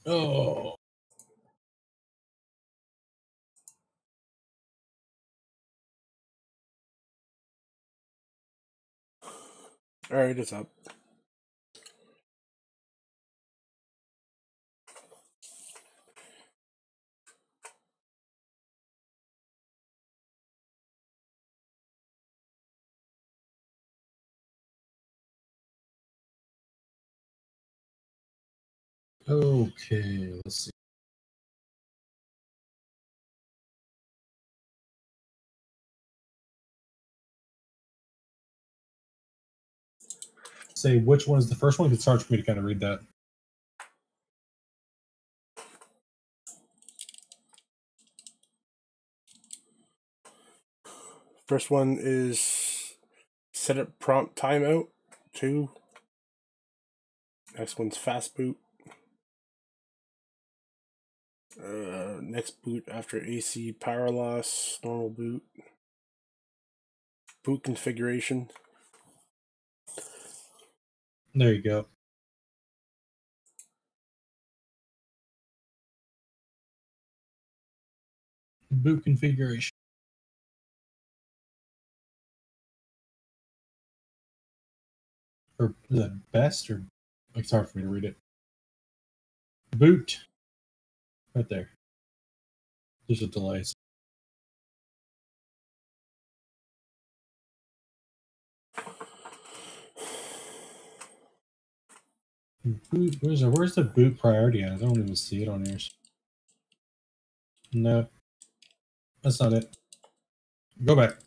Oh. All right, it's up. Okay, let's see. Say which one is the first one? It's hard for me to kind of read that. First one is setup prompt timeout 2. Next one's fast boot. Next boot after AC power loss, normal boot. Boot configuration. There you go. Boot configuration. Or is that best or it's hard for me to read it. Boot. Right there. There's a delay. Boot, where's the boot priority at? I don't even see it on yours. No. That's not it. Go back.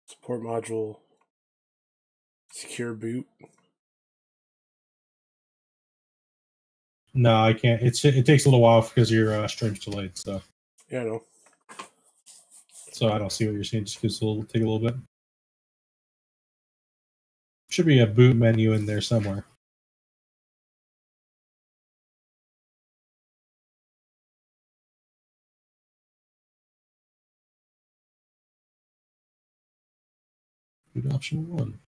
Support module. Secure boot. No, I can't. It takes a little while because your stream's delayed. So Yeah, I know. So I don't see what you're saying. Just because it'll take a little bit. Should be a boot menu in there somewhere. Boot option 1.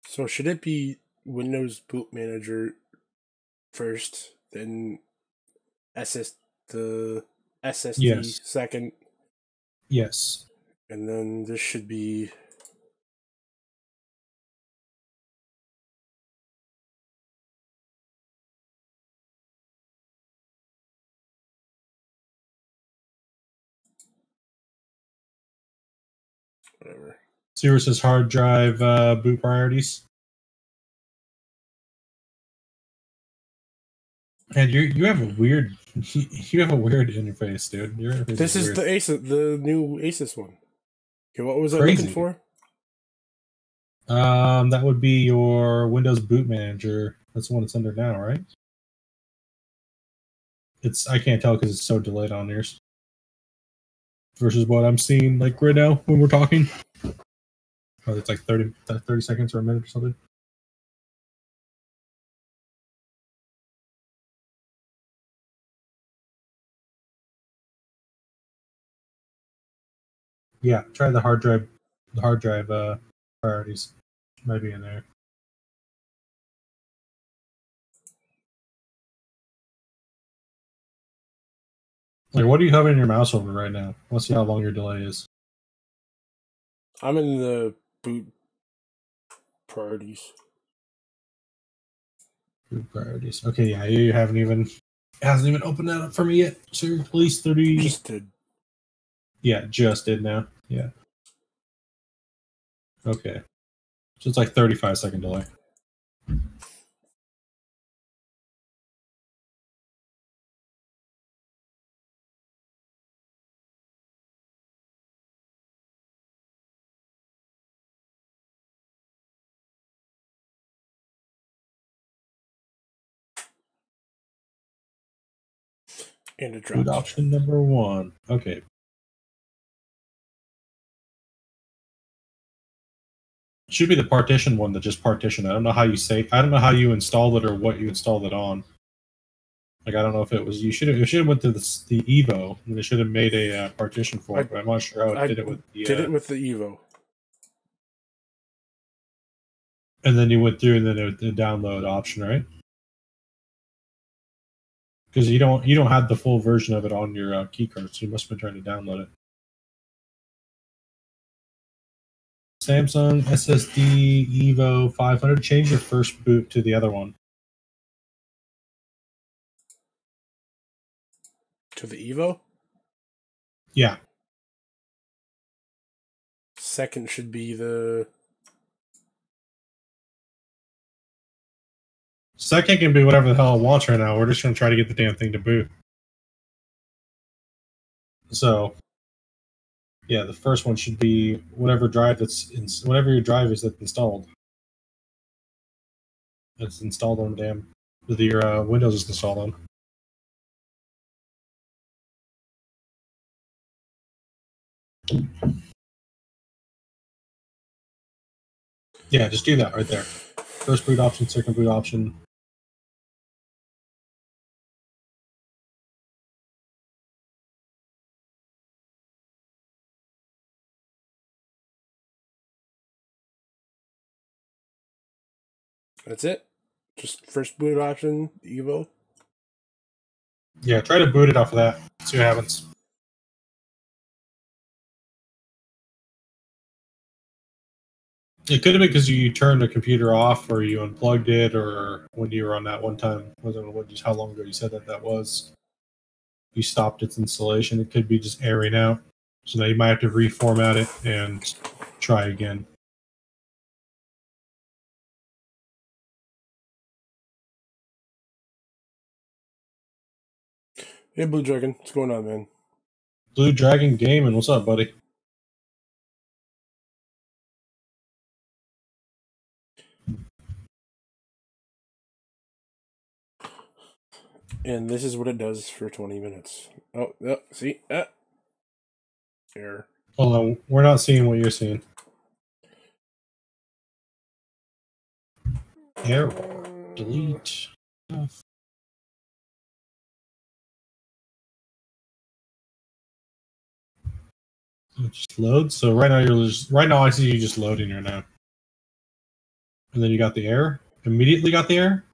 So should it be Windows Boot Manager first, then the SSD Yes. second? Yes. And then this should be whatever. See where it says hard drive boot priorities? And you have a weird interface, dude. Your interface This is weird. the ASUS, the new ASUS one. Okay, what was Crazy. I looking for? That would be your Windows Boot Manager. That's the one it's under now, right? I can't tell because it's so delayed on yours. Versus what I'm seeing like right now when we're talking. Oh, it's like 30 seconds or a minute or something. Yeah, try the hard drive priorities. Might be in there. Like, what are you hovering your mouse over right now? Let's see how long your delay is. I'm in the boot priorities. Boot priorities. Okay, yeah, you hasn't even opened that up for me yet. So at least 30. Just did. Yeah, just did now. Yeah. Okay. So it's like 35-second delay. And it dropped. Boot option number 1. Okay. Should be the partition one that just partitioned. I don't know how you installed it or what you installed it on. Like, I don't know if it was, you should have went to the Evo, and they should have made a partition for it, but I'm not sure how it did it with the... did it with the Evo. And then you went through and then the download option, right? Because you don't have the full version of it on your key card, so you must have been trying to download it. Samsung SSD Evo 500. Change your first boot to the other one. To the Evo? Yeah. Second should be the... Second can be whatever the hell it wants right now. We're just going to try to get the damn thing to boot. So, yeah, the first one should be whatever drive whatever your drive is that's installed. It's installed on your Windows is installed on. Yeah, just do that right there. First boot option, second boot option. That's it? Just first boot option, Evo? Yeah, try to boot it off of that. See what happens. It could have been because you turned the computer off, or you unplugged it, or when you were on that one time. I don't know how long ago you said that was. You stopped its installation. It could be just airing out. So now you might have to reformat it and try again. Hey, Blue Dragon. What's going on, man? Blue Dragon Gaming. What's up, buddy? And this is what it does for 20 minutes. Oh, see? Error. Hold on. We're not seeing what you're seeing. Error. Delete. Just load. So right now I see you just loading right now. And then you got the error. Immediately got the error.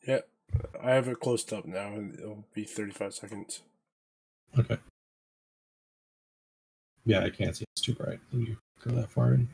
Yeah, I have it closed up now, and it'll be 35 seconds. Okay. Yeah, I can't see. It's too bright. When you go that far in.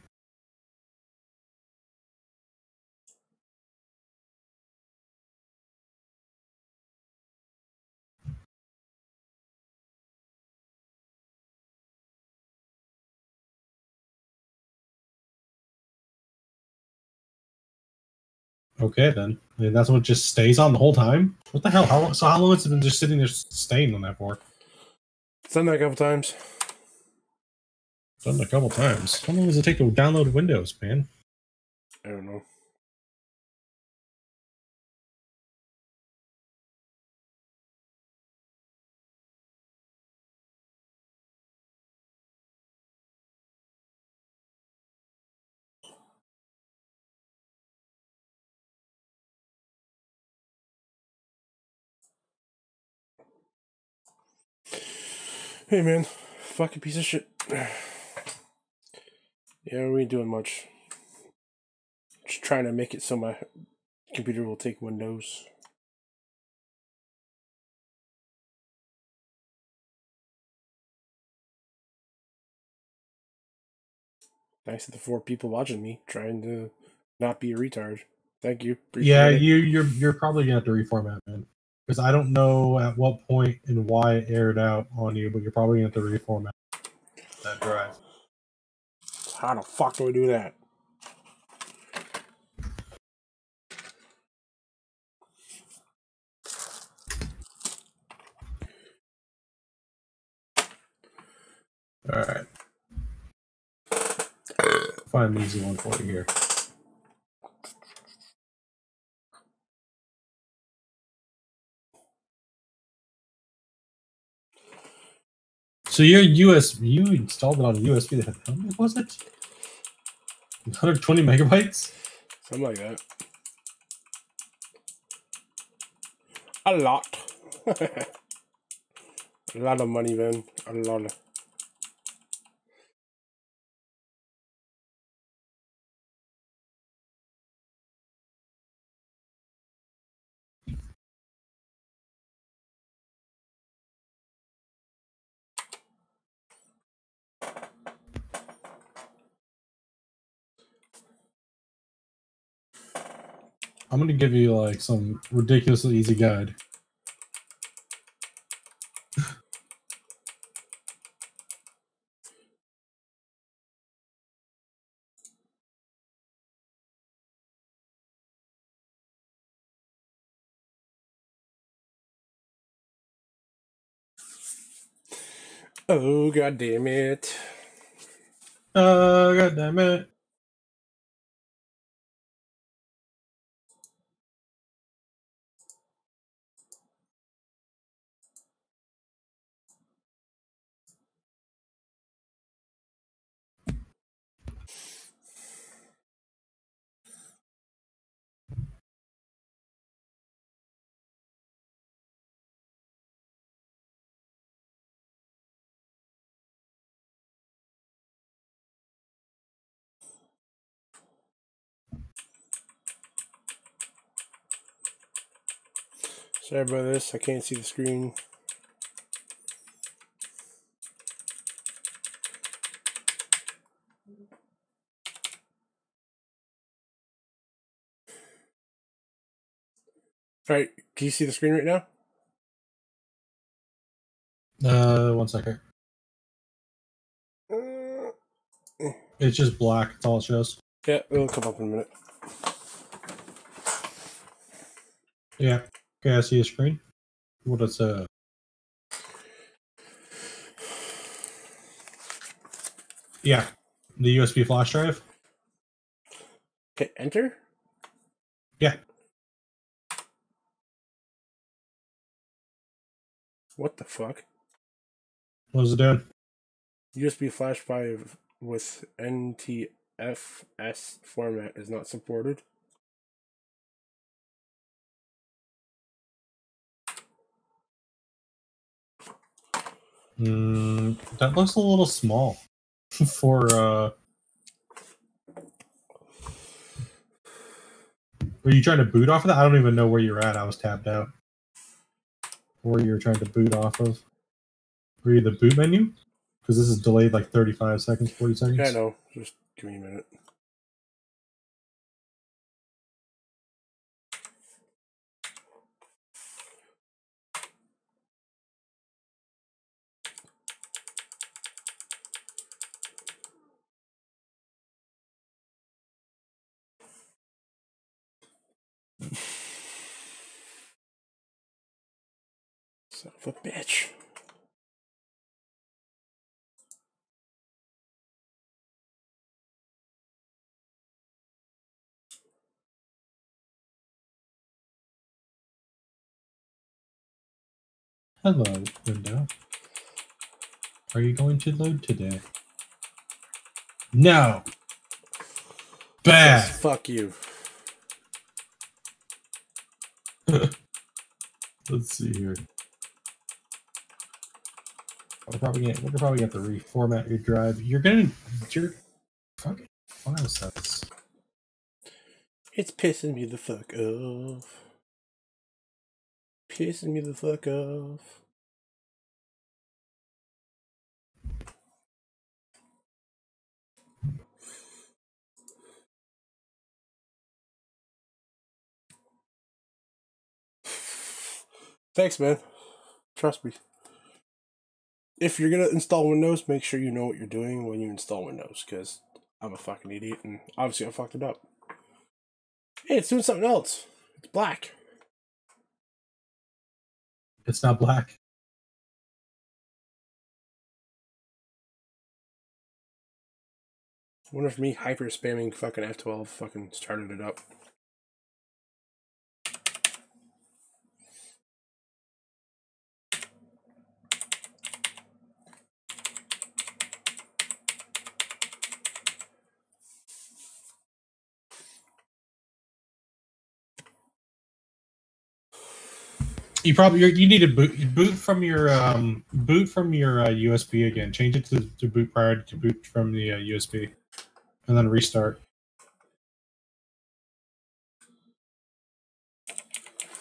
Okay, then. I mean, that's what just stays on the whole time? What the hell? How long has it been just sitting there staying on that for? It's done that a couple times. Done it a couple times. How long does it take to download Windows, man? I don't know. Hey, man. Fucking piece of shit. Yeah, we ain't doing much. Just trying to make it so my computer will take Windows. Thanks to the 4 people watching me, trying to not be a retard. Thank you. Appreciate it. You're probably gonna have to reformat, man. Because I don't know at what point and why it aired out on you, but you're probably gonna have to reformat that drive. How the fuck do I do that? Alright. Find an easy one for you here. So your USB, you installed it on a USB. How many was it? 120 megabytes? Something like that. A lot. A lot of money, man. A lot of... I'm gonna give you like some ridiculously easy guide. Oh, god damn it. God damn it. Sorry about this. I can't see the screen. Alright, can you see the screen right now? 1 second. It's just black. That's all it shows. Yeah, it'll come up in a minute. Yeah. Okay, I see a screen. What is Yeah. The USB flash drive? Okay, enter? Yeah. What the fuck? What is it doing? USB flash drive with NTFS format is not supported. That looks a little small for Are you trying to boot off of that? I don't even know where you're at. I was tapped out. Where you're trying to boot off of? Were you the boot menu? Because this is delayed like 35 seconds, 40 seconds. Yeah, I know. Just give me a minute. Son of a bitch. Hello, window. Are you going to load today? No. Bad. Yes, fuck you. Let's see here. We're probably gonna have to reformat your drive. Your fucking file size. It's pissing me the fuck off. Pissing me the fuck off. Thanks, man. Trust me. If you're gonna install Windows, make sure you know what you're doing when you install Windows, because I'm a fucking idiot, and obviously I fucked it up. Hey, it's doing something else. It's black. It's not black. I wonder if me hyper spamming fucking F12 fucking started it up. You need to boot from your USB again. Change it to boot priority to boot from the USB, and then restart.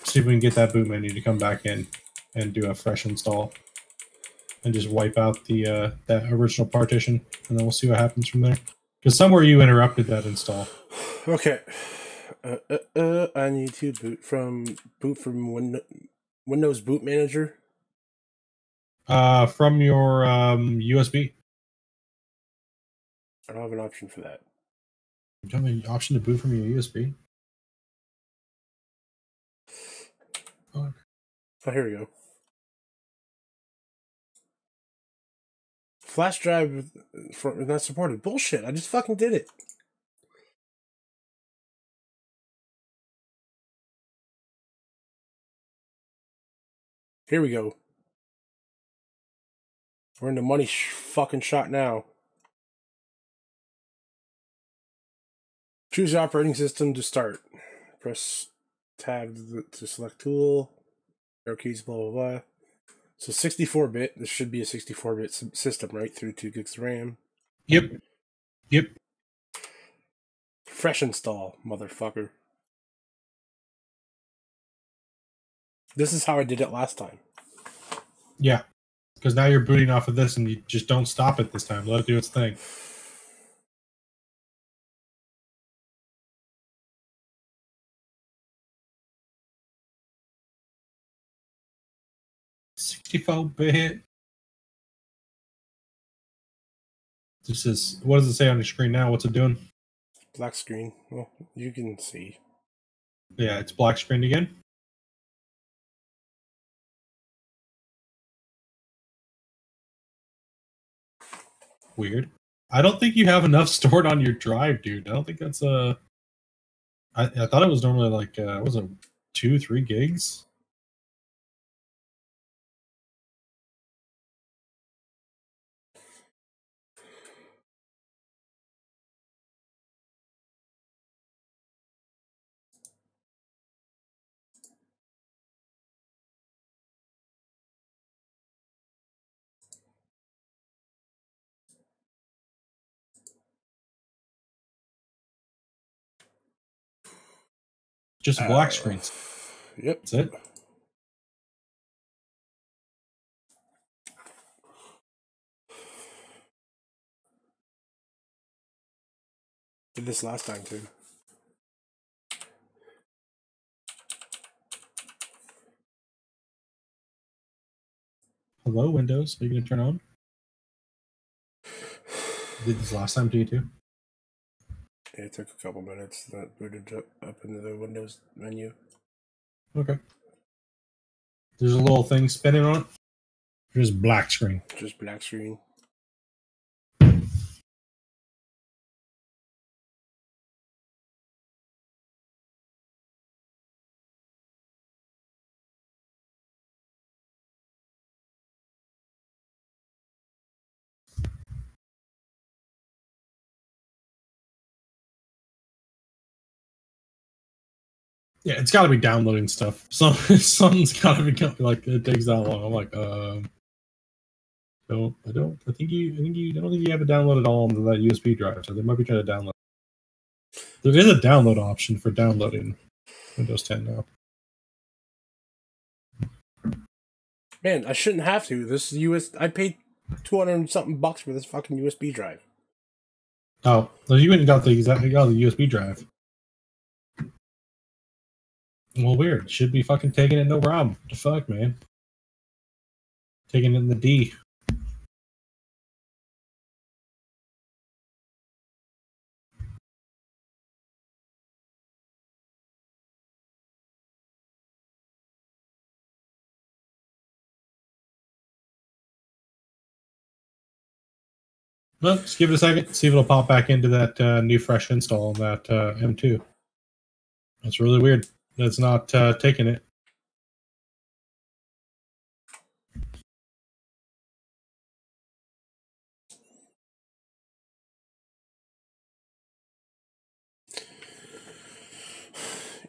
See if we can get that boot menu to come back in and do a fresh install, and just wipe out the that original partition, and then we'll see what happens from there. Because somewhere you interrupted that install. Okay. I need to boot from Windows Boot Manager. From your USB. I don't have an option for that. You have an option to boot from your USB. Oh, here we go. Flash drive not supported. Bullshit. I just fucking did it. Here we go. We're in the money fucking shot now. Choose operating system to start. Press tab to select tool. Arrow keys, blah, blah, blah. So 64-bit. This should be a 64-bit system, right? Through 2 gigs RAM. Yep. Yep. Fresh install, motherfucker. This is how I did it last time. Yeah. Because now you're booting off of this and you just don't stop it this time. Let it do its thing. $64-bit. This is, what does it say on your screen now? What's it doing? Black screen. Well, you can see. Yeah, it's black screen again. Weird. I don't think you have enough stored on your drive, dude. I don't think that's I thought it was normally like was it 2-3 gigs? Just black screens. Yep. That's it. Did this last time too. Hello, Windows. Are you going to turn on? Did this last time to you too? Yeah, it took a couple minutes. That booted up into the Windows menu. Okay. There's a little thing spinning on it. Just black screen. Just black screen. Yeah, it's got to be downloading stuff. Something's got to be like it takes that long. I'm like, no, I don't. I don't think you have it downloaded all onto that USB drive. So they might be trying to download. There is a download option for downloading Windows 10 now. Man, I shouldn't have to. This I paid $200-something for this fucking USB drive. Oh, well, you went and got the USB drive. Well, weird. Should be fucking taking it, no problem. The fuck, man. Taking it in the D. Well, just give it a second. See if it'll pop back into that new fresh install on that M2. That's really weird. That's not taking it.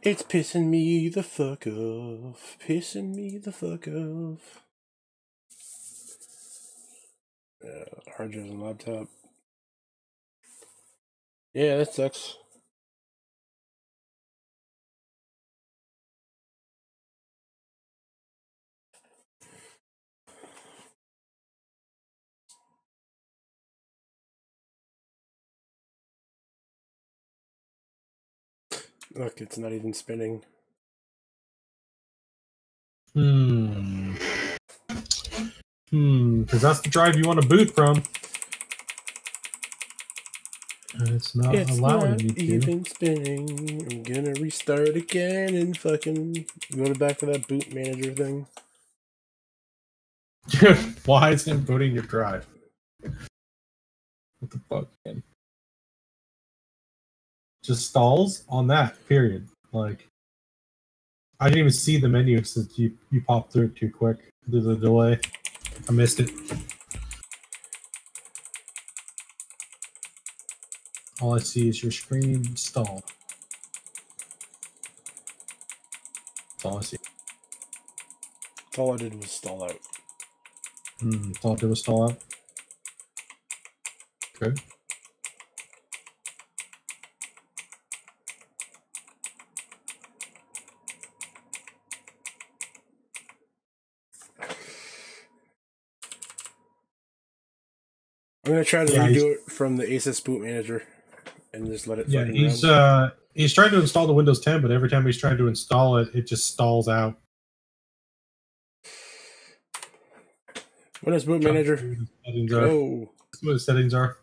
It's pissing me the fuck off. Pissing me the fuck off. Hard drive and laptop. Yeah, that sucks. Look, it's not even spinning. Because that's the drive you want to boot from. And it's not allowing me to. Even spinning. I'm gonna restart again and fucking go back to that boot manager thing. Why is it booting your drive? What the fuck, man? Just stalls on that, period. Like, I didn't even see the menu since you popped through it too quick. There's a delay. I missed it. All I see is your screen stall. That's all I see. All I did was stall out. That's all I did was stall out. Good. I'm gonna try to redo it from the ASUS boot manager and just let it. Yeah, he's trying to install the Windows 10, but every time he's trying to install it, it just stalls out. Windows boot manager. Oh, that's what the settings are.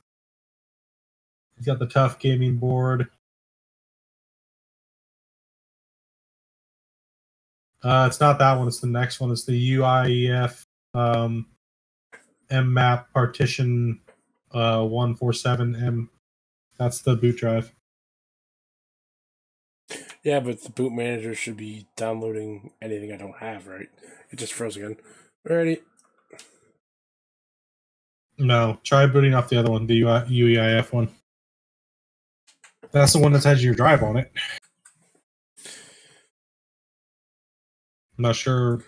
He's got the tough gaming board. It's not that one. It's the next one. It's the UIEF mmap partition 147M. That's the boot drive. Yeah, but the boot manager should be downloading anything I don't have, right? It just froze again. Alrighty. No, try booting off the other one, the UEIF one. That's the one that has your drive on it. I'm not sure.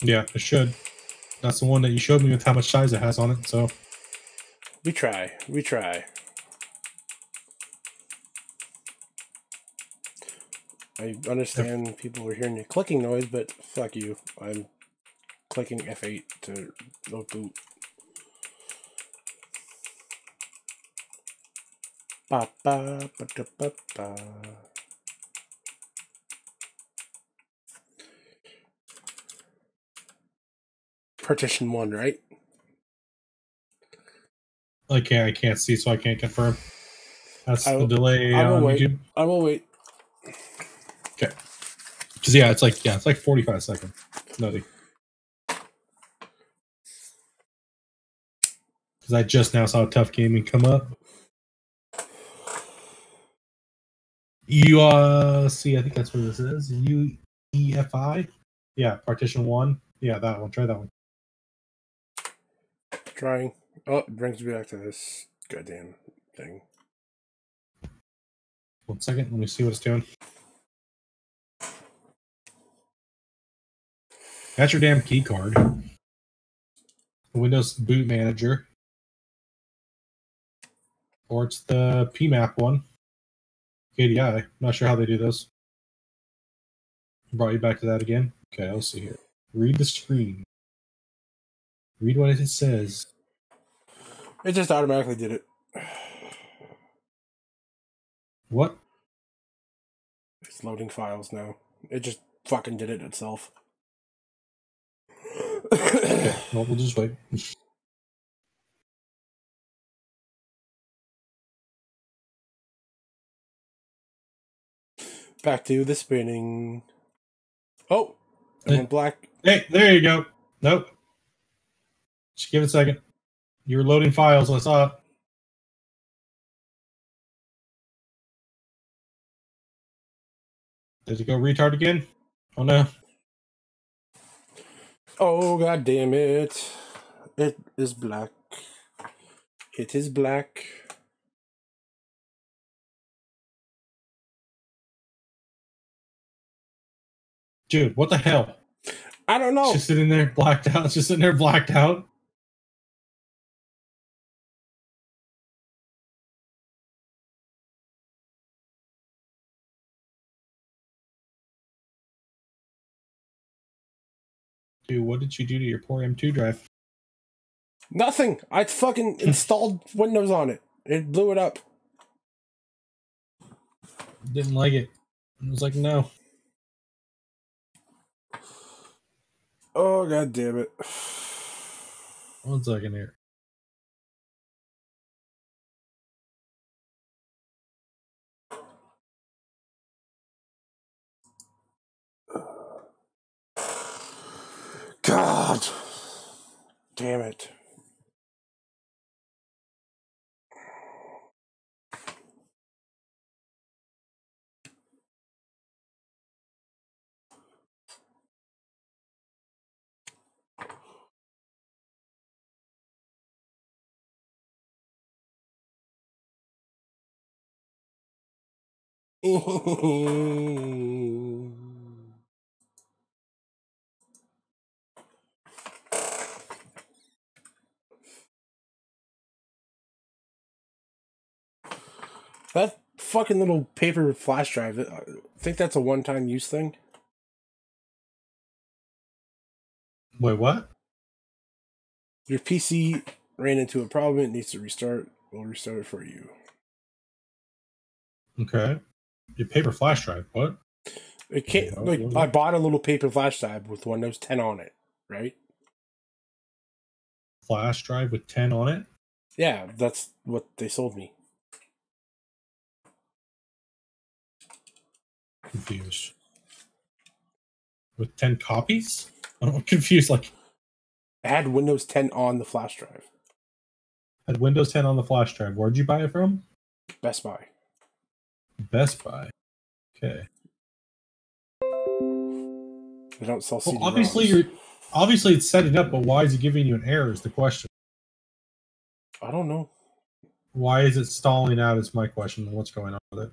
Yeah, it should. That's the one that you showed me with how much size it has on it, so. We try. I understand people are hearing the clicking noise, but fuck you. I'm clicking F8 to load boot. Ba ba ba da ba ba. Partition 1, right? I can't see, so I can't confirm. That's the delay I will on wait. YouTube. I will wait. Okay. Because it's like 45 seconds. Nutty. Because I just now saw Tough Gaming come up. See, I think that's what this is. UEFI? Yeah, partition 1. Yeah, that one. Try that one. Trying. Oh, it brings me back to this goddamn thing. 1 second. Let me see what it's doing. That's your damn key card. Windows Boot Manager. Or it's the PMAP one. KDI. Not sure how they do those. Brought you back to that again. Okay, let's see here. Read the screen. Read what it says. It just automatically did it. What? It's loading files now. It just fucking did it itself. Okay, well, we'll just wait. Back to the spinning. Oh, it went black. Hey, there you go. Nope. Just give it a second. You're loading files. I saw it. Did it go retard again? Oh no. Oh, god damn it. It is black. It is black. Dude, what the hell? I don't know. It's just sitting there blacked out. It's just sitting there blacked out. Dude, what did you do to your poor M2 drive? Nothing. I fucking installed Windows on it. It blew it up. Didn't like it. I was like, no. Oh, god damn it. 1 second here. God damn it. That fucking little paper flash drive, I think that's a one-time use thing. Wait, what? Your PC ran into a problem, it needs to restart. We'll restart it for you. Okay. Your paper flash drive, what? It can't, like, I bought a little paper flash drive with Windows 10 on it, right? Flash drive with 10 on it? Yeah, that's what they sold me. Confused. With 10 copies? I'm confused, like... I had Windows 10 on the flash drive. Had Windows 10 on the flash drive. Where'd you buy it from? Best Buy. Best Buy. Okay. They don't sell CD-ROMs. Well, obviously it's setting up, but why is it giving you an error is the question. I don't know. Why is it stalling out is my question. What's going on with it?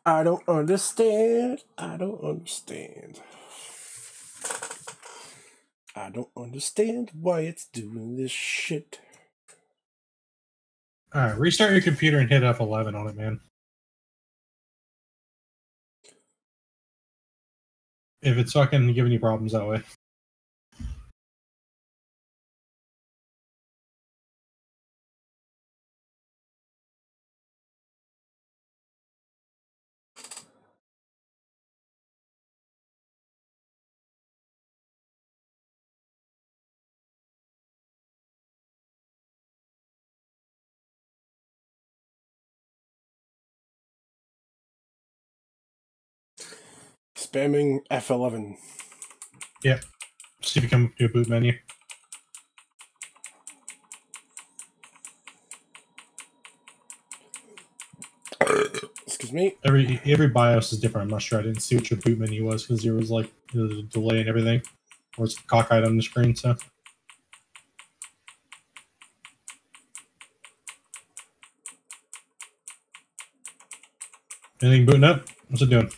I don't understand. I don't understand. I don't understand why it's doing this shit. Alright, restart your computer and hit F11 on it, man. If it's fucking giving you problems that way. Spamming F11. Yeah. See if you come up to a boot menu. Excuse me. Every BIOS is different. I'm not sure. I didn't see what your boot menu was because there was like the delay and everything. Or it's cockeyed on the screen, so. Anything booting up? What's it doing?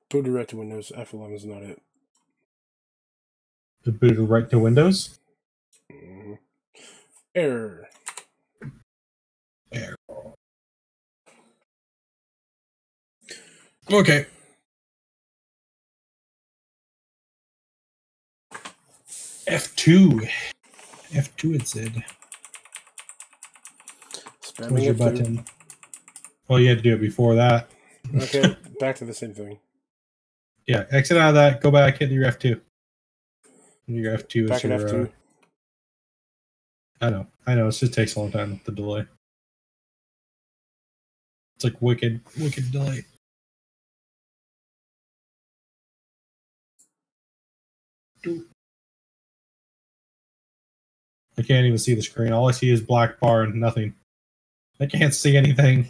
Booted right to Windows. F11 is not it. It booted right to Windows? Mm-hmm. Error. Error. Okay. F2. F2 it said. Where's your button? Well, you had to do it before that. Okay, back to the same thing. Yeah, exit out of that. Go back, hit your F2. Your F2 back is your... F2. I know. It just takes a long time with the delay. It's like wicked delay. I can't even see the screen. All I see is black bar and nothing. I can't see anything.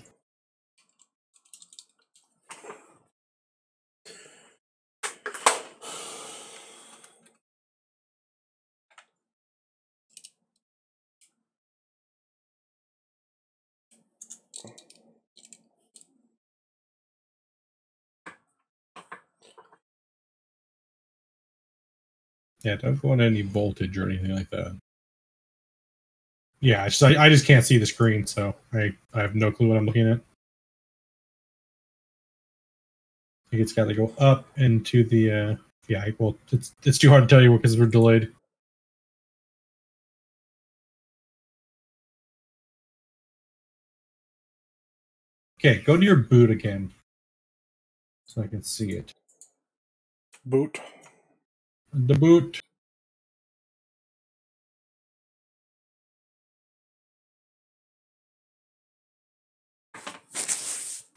Yeah, don't go on any voltage or anything like that. Yeah, I just can't see the screen, so I have no clue what I'm looking at. I think it's got to go up into the yeah. Well, it's too hard to tell you because we're delayed. Okay, go to your boot again, so I can see it. Boot. The boot.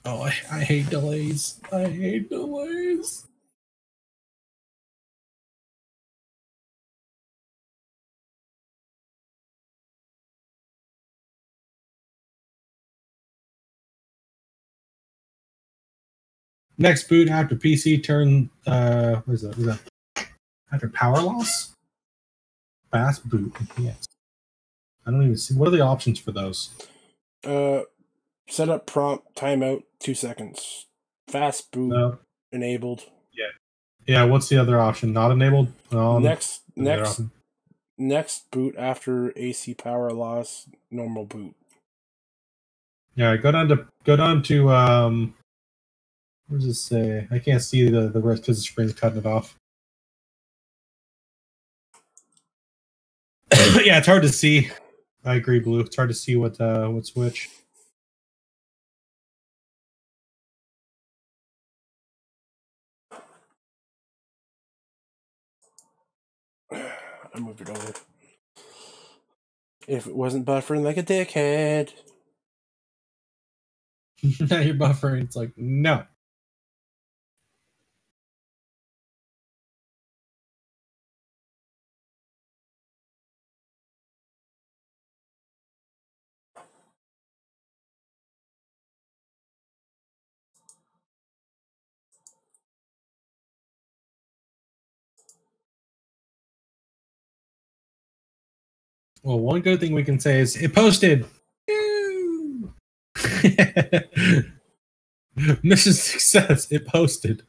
Oh, I hate delays. I hate delays. Next boot after PC turn. What is that? After power loss? Fast boot. Yes. I don't even see. What are the options for those? Setup prompt timeout 2 seconds. Fast boot enabled. Yeah. What's the other option? Not enabled. Next boot after AC power loss. Normal boot. Yeah. Go down to what does it say? I can't see the rest because the screen's cutting it off. Yeah, it's hard to see. I agree, Blue. It's hard to see what switch. I moved it over. If it wasn't buffering like a dickhead. Now you're buffering. It's like, no. Well, one good thing we can say is it posted. Mission success. It posted.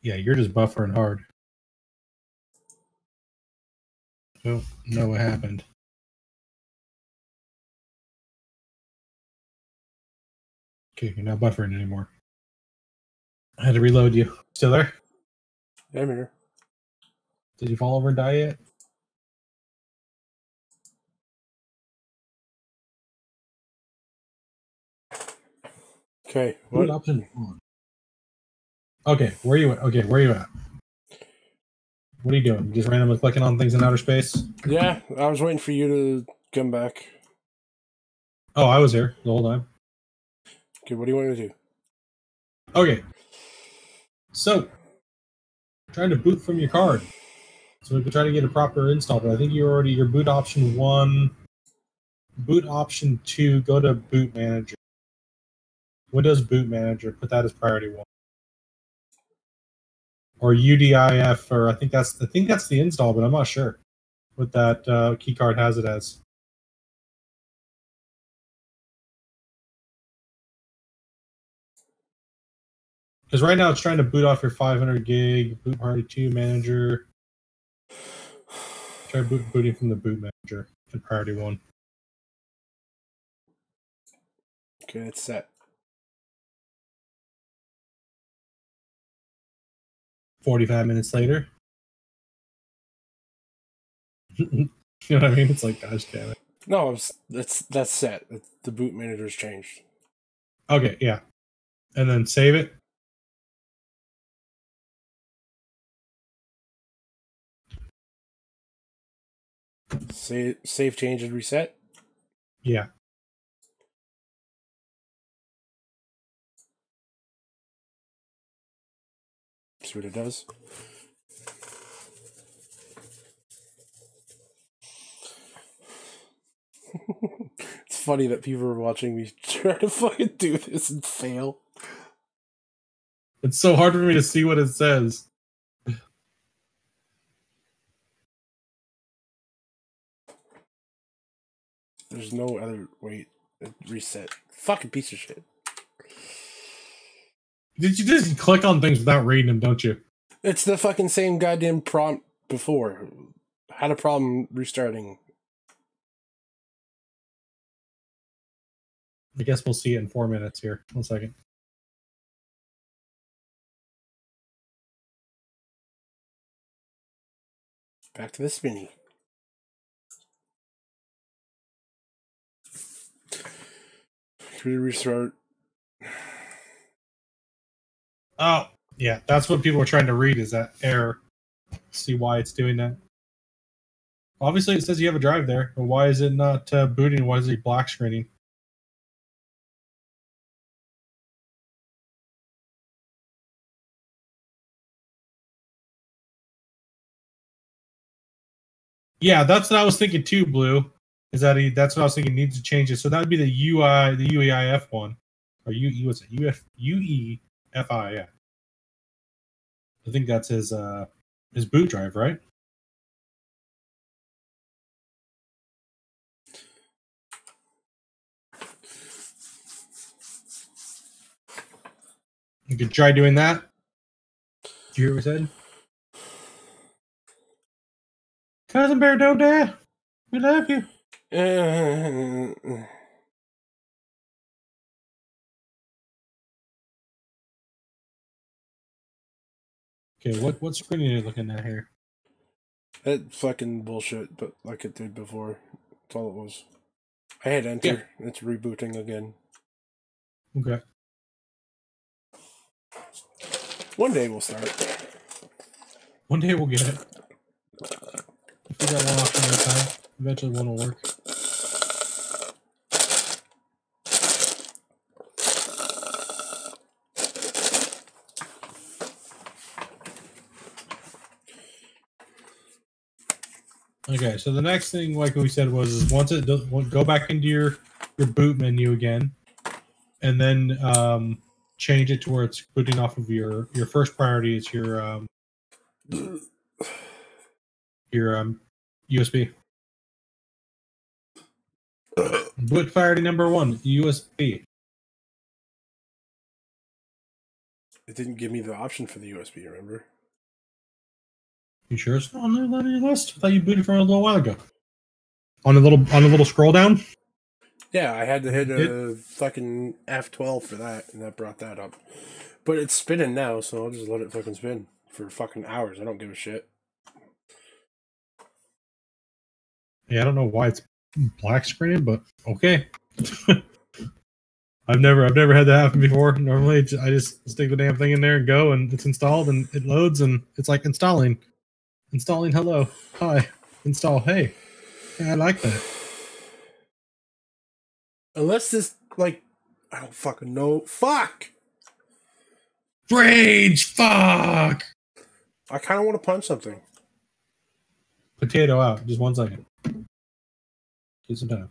Yeah, you're just buffering hard. Don't know what happened. Okay, you're not buffering anymore. I had to reload you. Still there? Yeah, I'm here. Did you fall over and die yet? Okay. What option? Okay, where are you at? Okay, where are you at? What are you doing? Just randomly clicking on things in outer space? Yeah, I was waiting for you to come back. Oh, I was here the whole time. Okay, what do you want me to do? Okay. So, trying to boot from your card. So we can try to get a proper install, but I think you're already your boot option 1, boot option 2, go to boot manager. Windows boot manager, put that as priority 1. Or UDIF, or I think that's the install, but I'm not sure what that keycard has it as. Because right now it's trying to boot off your 500 gig boot party 2 manager. Try booting from the boot manager to priority 1. Okay, it's set. 45 minutes later. You know what I mean? It's like, gosh damn it. No, that's set. The boot manager's changed. Okay, yeah. And then save it. Save, change, and reset. Yeah. See what it does. It's funny that people are watching me try to fucking do this and fail. It's so hard for me to see what it says. There's no other way. Reset. Fucking piece of shit. Did you just click on things without reading them, don't you? It's the fucking same goddamn prompt before. Had a problem restarting. I guess we'll see it in 4 minutes here. 1 second. Back to the spinny. Can we restart? Oh, yeah. That's what people are trying to read is that error. See why it's doing that. Obviously, it says you have a drive there, but why is it not booting? Why is it black screening? Yeah, that's what I was thinking too, Blue. Is that that's what I was thinking needs to change it. So that would be the UI, the UEFI one. Or UE, what's it? UEFI, yeah. I think that's his boot drive, right? You could try doing that. Did you hear what I said? Cousin Bear, don't die. We love you. Okay, what screen are you looking at here? That fucking bullshit, but like it did before. That's all it was. I had enter. Yeah. It's rebooting again. Okay. One day we'll start. One day we'll get it. If we got one option at a time, eventually one will work. Okay, so the next thing, like we said, was once it does, go back into your boot menu again, and then change it to where it's booting off of your first priority is your USB. Boot priority number 1, USB. It didn't give me the option for the USB, remember? You sure it's not on your list? I thought you booted from a little while ago. On a little scroll down? Yeah, I had to hit a fucking F12 for that, and that brought that up. But it's spinning now, so I'll just let it fucking spin for fucking hours. I don't give a shit. Yeah, I don't know why it's black screen, but okay. I've never had that happen before. Normally, I just stick the damn thing in there and go, and it's installed, and it loads, and it's like installing. Installing, hello, hi, install, hey. Yeah, I like that. Unless this, like, I don't fucking know. Fuck! Rage, fuck! I kind of want to punch something. Potato out, just 1 second. Get some time.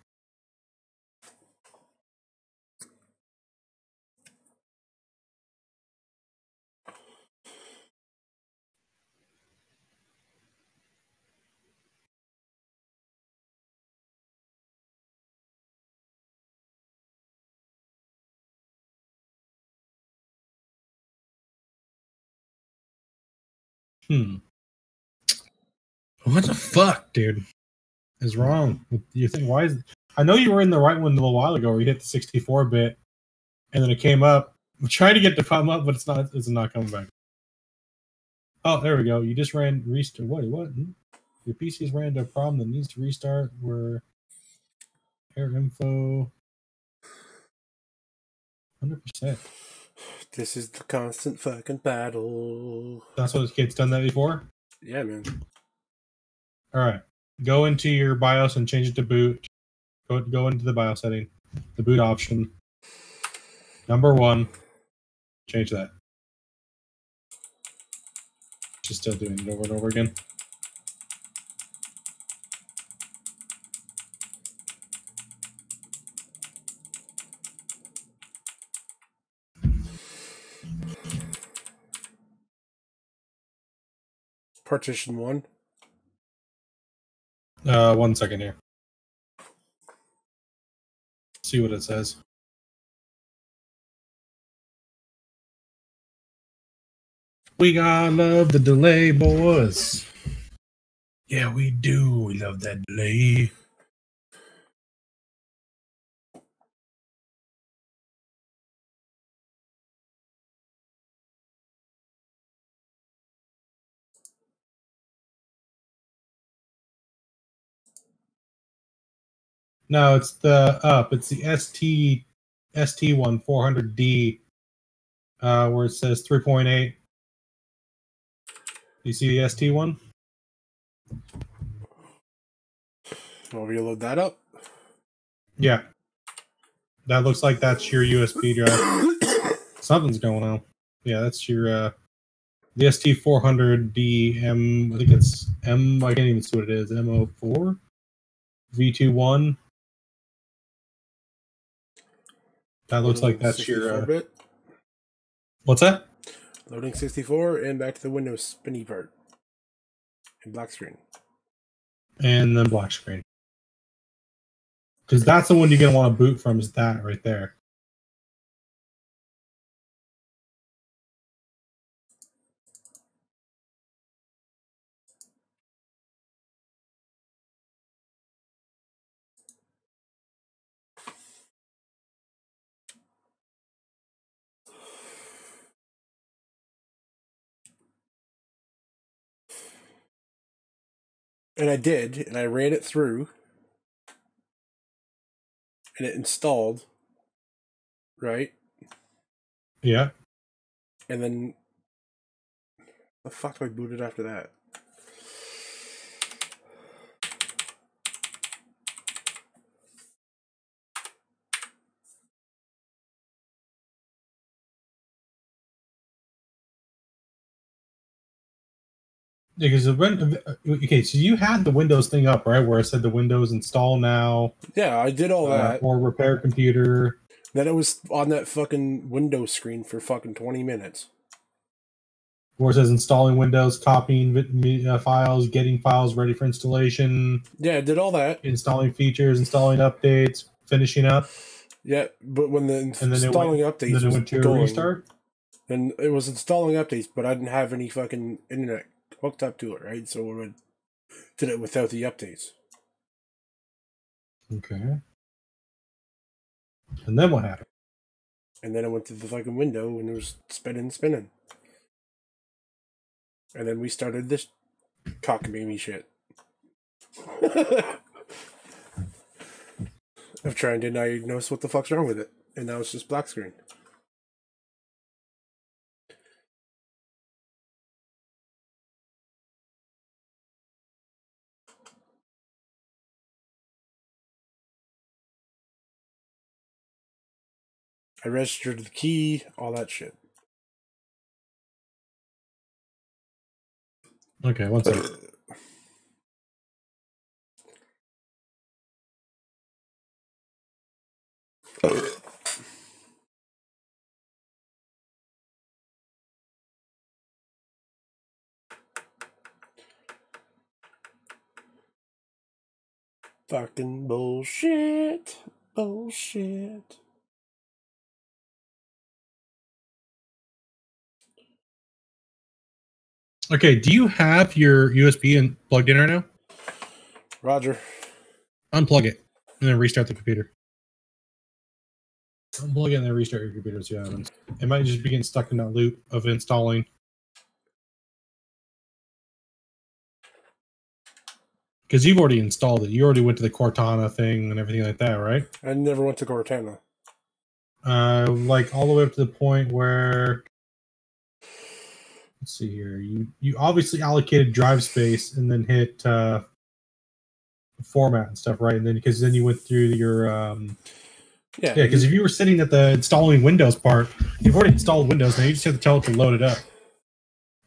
What the fuck, dude, is wrong with you? Think why is? I know you were in the right one a little while ago, where you hit the 64-bit, And then it came up. I'm trying to get to come up, but it's not coming back. Oh, there we go. You just ran restart. What? Your PC's ran into a problem that needs to restart. Where error info 100%. This is the constant fucking battle. That's what this kid's done that before? Yeah, man. Alright. Go into your BIOS and change it to boot. Go into the BIOS setting. The boot option. Number 1. Change that. Just still doing it over and over again. Partition 1. 1 second here. See what it says. We gotta love the delay, boys. Yeah, we do. We love that delay. No, it's the up. It's the ST1 400D, where it says 3.8. You see the ST one? Want me to load that up? Yeah. That looks like that's your USB drive. Something's going on. Yeah, that's your the ST400D M. I think it's M. I can't even see what it is. M04 V21. That looks like that's your. Bit. What's that? Loading 64 and back to the Windows spinny part. And black screen. And then black screen. Because that's the one you're going to want to boot from, is that right there. And I did, and I ran it through. And it installed. Right? Yeah. And then the fuck do I boot it after that? Because okay, so you had the Windows thing up, right? Where it said the Windows install now. Yeah, I did all that. Or repair computer. Then it was on that fucking Windows screen for fucking 20 minutes. Where it says installing Windows, copying files, getting files ready for installation. Yeah, I did all that. Installing features, installing updates, finishing up. Yeah, but when the installing updates then it went to a restart? And it was installing updates, but I didn't have any fucking internet hooked up to it, right? So I did it without the updates. Okay. And then what happened? And then I went to the fucking window and it was spinning. And then we started this cockamamie shit. I'm trying to diagnose what the fuck's wrong with it. And now it's just black screen. I registered the key, all that shit. Okay, one second. Fucking bullshit. Okay, do you have your USB plugged in right now? Roger. Unplug it and then restart the computer. Unplug it and then restart your computer and see what happens. It might just be getting stuck in that loop of installing. Because you've already installed it. You already went to the Cortana thing and everything like that, right? I never went to Cortana. Like all the way up to the point where, let's see here. You obviously allocated drive space and then hit format and stuff, right? And then because then you went through your yeah. Because if you were sitting at the installing Windows part, you've already installed Windows. Now you just have to tell it to load it up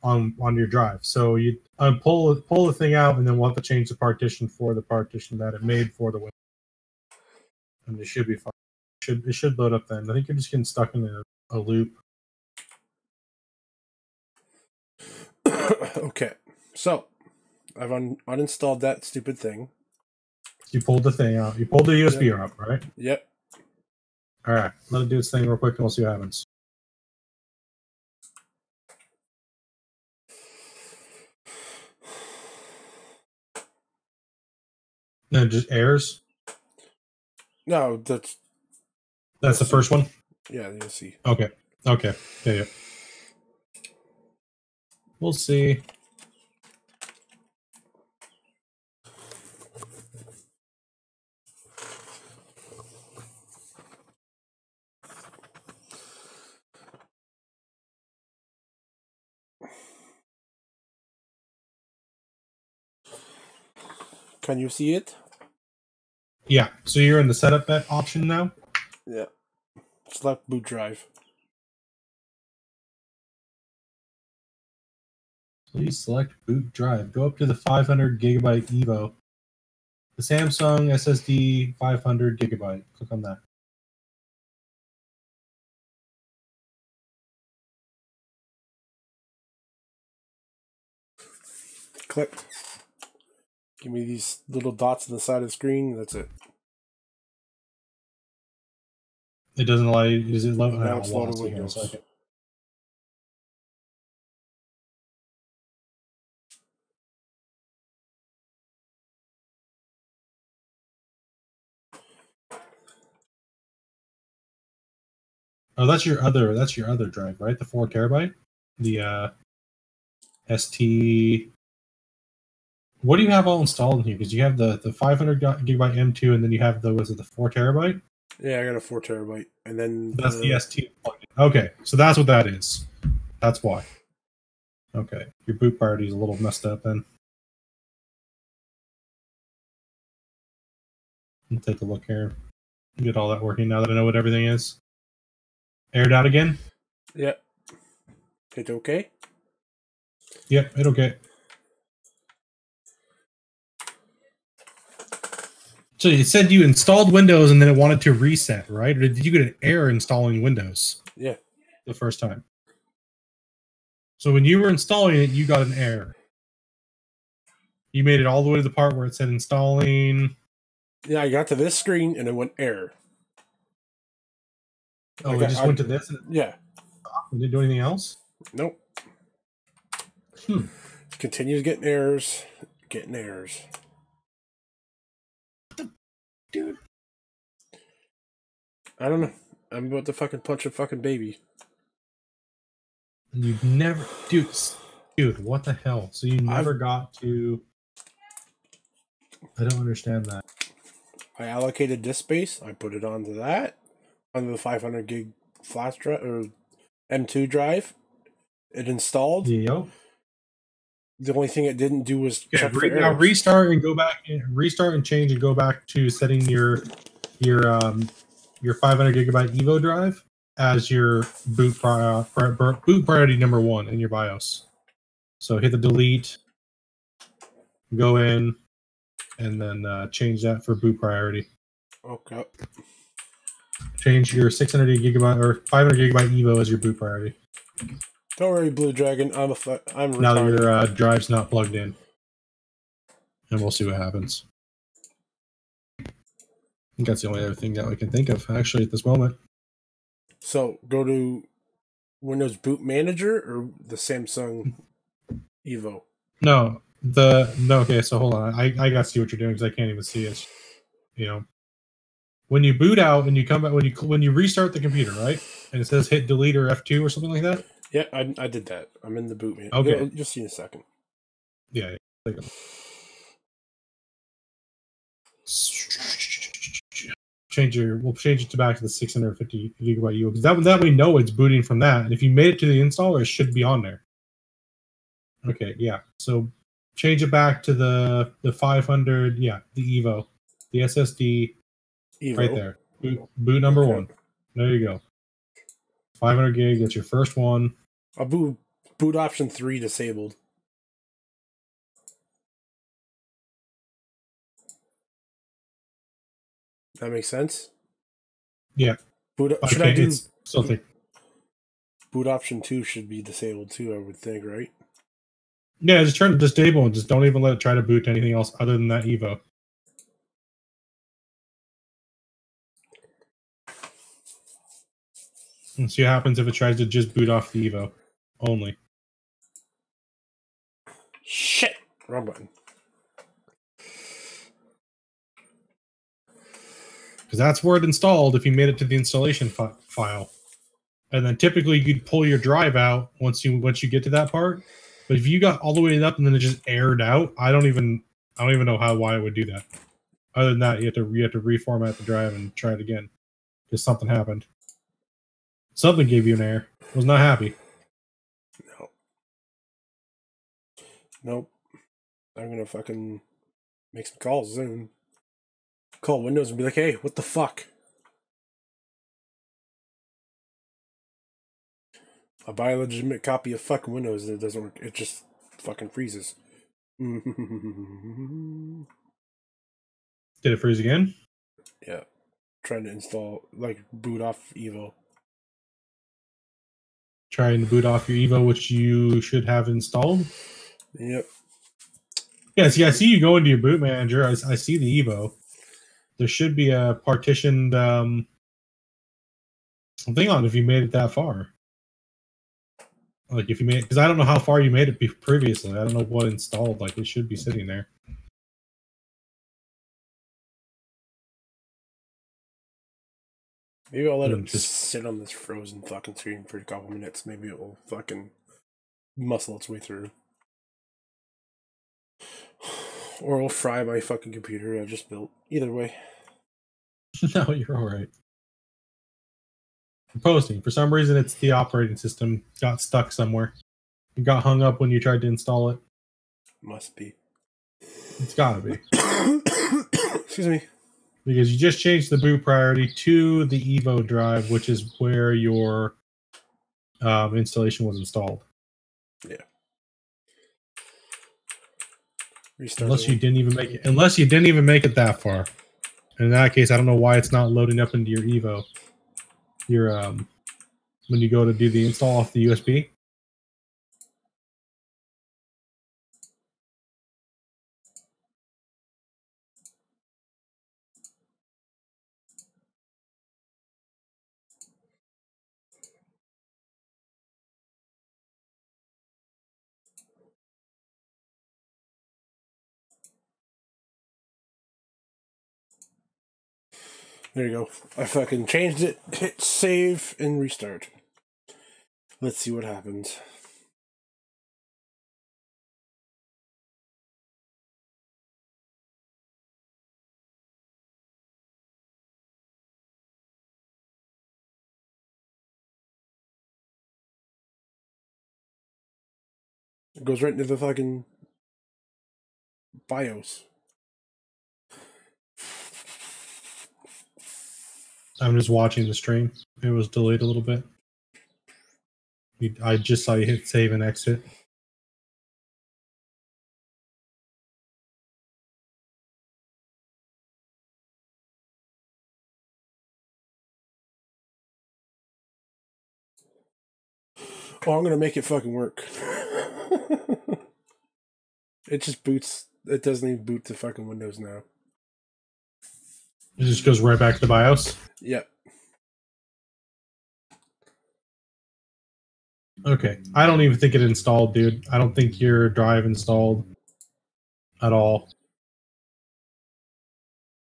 on your drive. So you pull the thing out, and then we'll have to change the partition for the partition that it made for the Windows, and it should be fine. It should load up then. I think you're just getting stuck in a loop. Okay, so I've uninstalled that stupid thing. You pulled the thing out. You pulled the USB out, right? Yep. All right, let it do its thing real quick, and we'll see what happens. And it just airs? No, that's the first one? Yeah, you'll see. Okay. Yeah. We'll see. Can you see it? Yeah. So you're in the setup option now? Yeah. Select boot drive. Please select boot drive. Go up to the 500 gigabyte Evo. The Samsung SSD 500 gigabyte. Click on that. Click. Give me these little dots on the side of the screen. That's it. It doesn't allow you. Is it loading? Now it's loaded Windows. Oh, that's your other drive, right? The 4 terabyte? The ST. What do you have all installed in here? Because you have the 500 gigabyte M2, and then you have the 4 terabyte? Yeah, I got a 4 terabyte, and then that's the ST. Okay, so that's what that is. That's why. Okay, your boot priority is a little messed up then. Let's take a look here. Get all that working now that I know what everything is. Aired out again? Yep. Hit OK? Yep, hit OK. So it said you installed Windows and then it wanted to reset, right? Or did you get an error installing Windows? Yeah. The first time. So when you were installing it, you got an error. You made it all the way to the part where it said installing. Yeah, I got to this screen and it went error. Oh, it just went to this? Yeah. Did it do anything else? Nope. It continues getting errors. Dude. I don't know. I'm about to fucking punch a fucking baby. You never... Dude, what the hell? So you never got to... I don't understand that. I allocated disk space. I put it onto that. Onto the 500 gig flash drive or M2 drive. It installed. Yep. The only thing it didn't do was check for errors. Now restart and go back and restart and change and go back to setting your 500 gigabyte Evo drive as your boot priority number 1 in your BIOS. So hit the delete, go in, and then change that for boot priority. Okay. Change your 600 gigabyte or 500 gigabyte Evo as your boot priority. Don't worry, Blue Dragon. I'm now that your drive's not plugged in, and we'll see what happens. I think that's the only other thing that we can think of actually at this moment. So go to Windows Boot Manager or the Samsung Evo. No. Okay. So hold on. I got to see what you're doing because I can't even see it. You know. when you boot out and you come back, when you restart the computer, right? And it says hit delete or F2 or something like that. Yeah, I did that. I'm in the boot menu. Okay. You'll see in a second. Yeah. We'll change it to back to the 650 gigabyte U because that we know it's booting from that. And if you made it to the installer, it should be on there. Okay, yeah. So change it back to the 500. Yeah, the Evo, the SSD, Evo. right there. Boot number one. There you go. 500 gig. That's your first one. I'll boot option 3 disabled. That makes sense? Yeah. Should I do something? Boot option 2 should be disabled too, I would think, right? Yeah, just turn it disable and just don't even let it try to boot to anything else other than that Evo. And see what happens if it tries to just boot off the Evo only. Shit! Wrong button. Because that's where it installed if you made it to the installation file. And then typically you'd pull your drive out once you get to that part. But if you got all the way up and then it just aired out, I don't even know why it would do that. Other than that, you have to reformat the drive and try it again. Because something happened. Something gave you an error. Was not happy. No. Nope. I'm gonna fucking make some calls soon. Call Windows and be like, hey, what the fuck? I buy a legitimate copy of fucking Windows and it doesn't work. It just fucking freezes. Did it freeze again? Yeah. Trying to install, boot off Evo. Trying to boot off your Evo, which you should have installed? Yep. Yeah, see, I see you go into your boot manager. I see the Evo. There should be a partitioned thing on if you made it that far. Like if you made, because I don't know how far you made it previously. I don't know what installed. Like it should be sitting there. Maybe I'll let it just sit on this frozen fucking screen for a couple minutes. Maybe it will fucking muscle its way through. Or it'll fry my fucking computer I just built. Either way. No, you're alright. Posting. For some reason, it's the operating system got stuck somewhere. It got hung up when you tried to install it. Must be. It's gotta be. Excuse me. Because you just changed the boot priority to the Evo drive, which is where your installation was installed. Yeah. Restarting. Unless you didn't even make it that far. In that case, I don't know why it's not loading up into your Evo. Your when you go to do the install off the USB. There you go. I fucking changed it, hit save, and restart. Let's see what happens. It goes right into the fucking BIOS. I'm just watching the stream. It was delayed a little bit. I just saw you hit save and exit. Oh, I'm gonna make it fucking work. It just boots. It doesn't even boot to fucking Windows now. It just goes right back to the BIOS? Yep. Okay. I don't even think it installed, dude. I don't think your drive installed at all.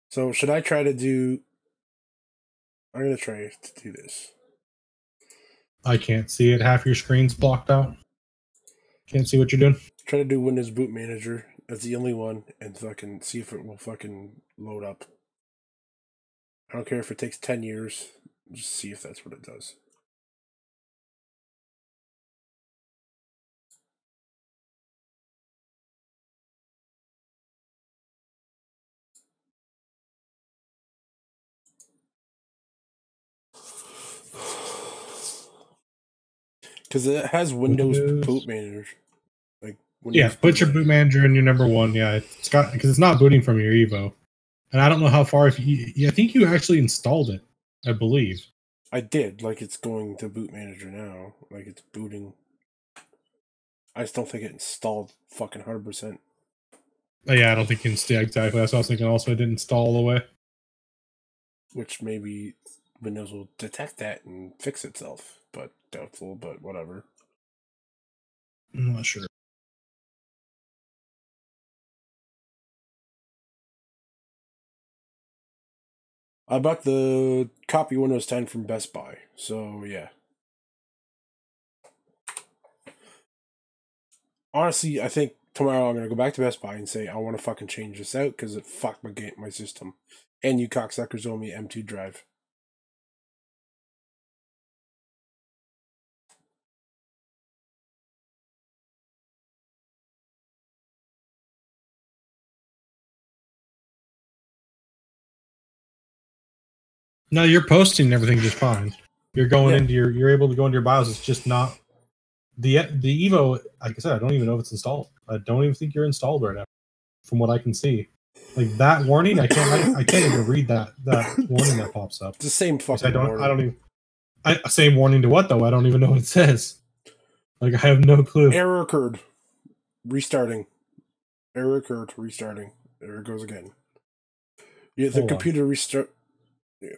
So should I try to do I'm gonna try to do this. I can't see it. Half your screen's blocked out. Can't see what you're doing. Try to do Windows Boot Manager as the only one and fucking see if it will fucking load up. I don't care if it takes 10 years. Just see if that's what it does. Because it has Windows Boot Manager. Like Windows put your boot manager in your number one. Yeah, it's got because it's not booting from your Evo, and I don't know how far. If I think you actually installed it, I believe. I did. Like it's going to Boot Manager now. Like it's booting. I just don't think it installed fucking 100%. Yeah, I don't think you can stay exactly. That's what I was thinking. Also, it didn't install all the way. Which maybe Windows will detect that and fix itself, but doubtful. But whatever. I'm not sure. I bought the copy Windows 10 from Best Buy, so yeah. Honestly, I think tomorrow I'm gonna go back to Best Buy and say I want to fucking change this out because it fucked my system. And you cocksuckers owe me M2 drive. No, you're posting everything just fine. You're going into you're able to go into your BIOS. It's just not the Evo. Like I said, I don't even know if it's installed. I don't even think you're installed right now, from what I can see. Like that warning, I can't even read that warning that pops up. It's the same fucking warning. I don't even. Same warning to what though? I don't even know what it says. Like I have no clue. Error occurred. Restarting. Error occurred. Restarting. There it goes again. Yeah, the computer restart.